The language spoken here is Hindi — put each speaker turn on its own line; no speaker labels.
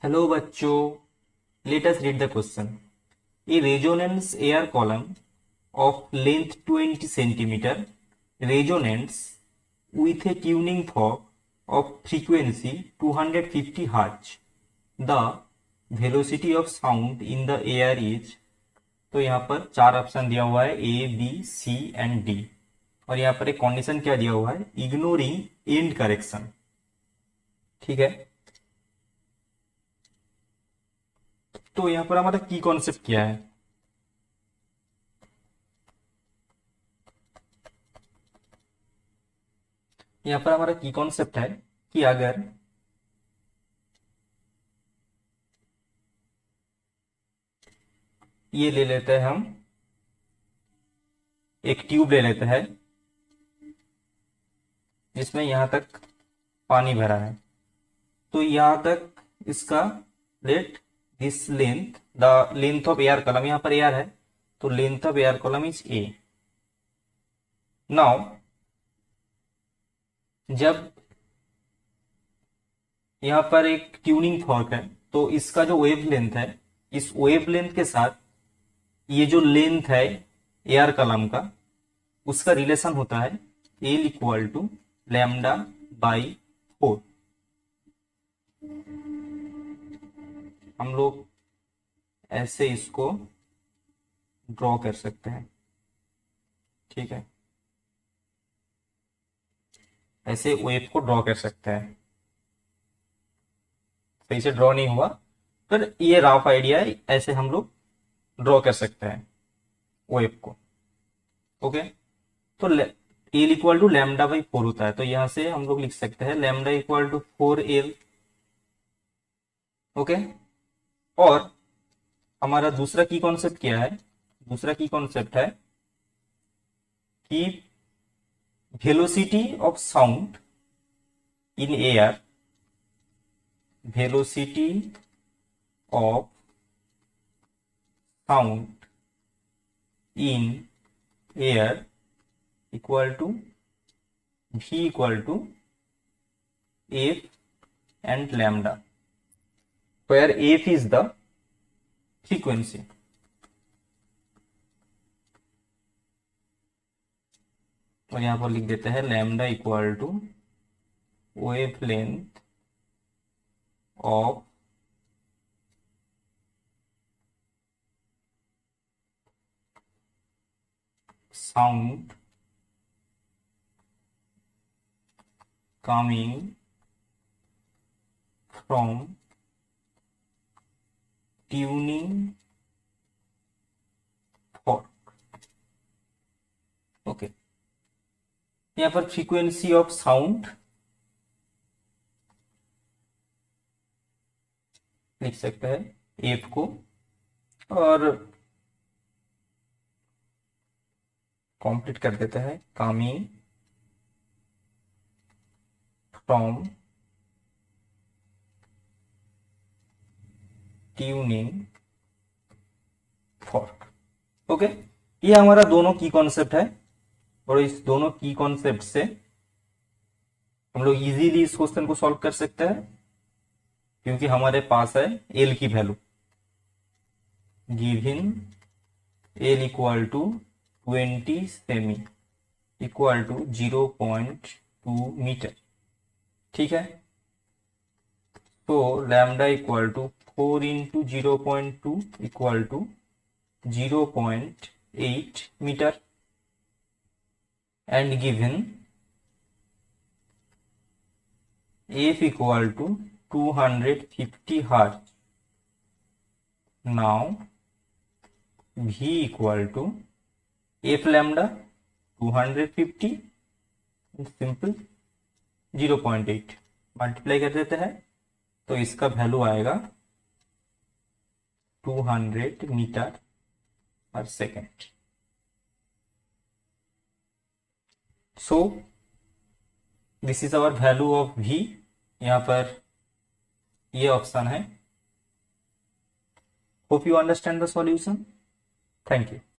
हेलो बच्चों, let us read the question. A resonance air column of length 20 centimeter resonates with a tuning fork of frequency 250 Hz. The velocity of sound in the air is. तो यहाँ पर चार ऑप्शन दिया हुआ है A B C and D, और यहाँ पर एक कंडीशन क्या दिया हुआ है, इग्नोरिंग एंड करेक्शन. ठीक है, तो यहाँ पर हमारा की कॉन्सेप्ट क्या है. यहाँ पर हमारा की कॉन्सेप्ट है कि अगर ये ले लेते हैं, हम एक ट्यूब ले लेते हैं जिसमें यहां तक पानी भरा है, तो यहां तक इसका let this length, the length of air column, यहां पर एयर है तो length of air column is a. Now जब यहां पर एक ट्यूनिंग फॉर्क है तो इसका जो वेव लेंथ है, इस वेव लेंथ के साथ ये जो लेंथ है एयर कॉलम का, उसका रिलेशन होता है L equal to lambda by 4. हम लोग ऐसे इसको ड्रॉ कर सकते हैं. ठीक है, ऐसे वेव को ड्रॉ कर सकते हैं. सही से ड्रॉ नहीं हुआ, पर ये रफ आइडिया है, ऐसे हम लोग ड्रॉ कर सकते हैं वेव को. ओके, तो L equal to lambda by 4 होता है, तो यहां से हम लोग लिख सकते हैं lambda equal to 4 L. Okay, और हमारा दूसरा की कॉन्सेप्ट क्या है, दूसरा की कॉन्सेप्ट है कि velocity of sound in air, velocity of sound in air equal to v equal to f and lambda, where f is the frequency. और यहां पर लिख देते हैं lambda equal to wavelength of sound coming from tuning fork. Okay, यहाँ पर फ्रीक्वेंसी ऑफ साउंड लिख सकते हैं एफ को, और कंप्लीट कर देते हैं coming from tuning fork. Okay, ये हमारा दोनों की कॉन्सेप्ट है, और इस दोनों की कॉन्सेप्ट से हम लोग इजीली इस क्वेश्चन को सॉल्व कर सकते हैं, क्योंकि हमारे पास है एल की value given L equal to 20 सेमी इक्वल टू 0.2 मीटर. ठीक है, तो lambda equal to 4 into 0.2 equal to 0.8 metre, and given f equal to 250 hertz. Now v equal to f lambda 250 simple 0.8 multiply कर देते हैं, तो इसका वैल्यू आएगा 200 metre per second. So this is our value of v. यहां पर ये ऑप्शन है. Hope you understand the solution. Thank you.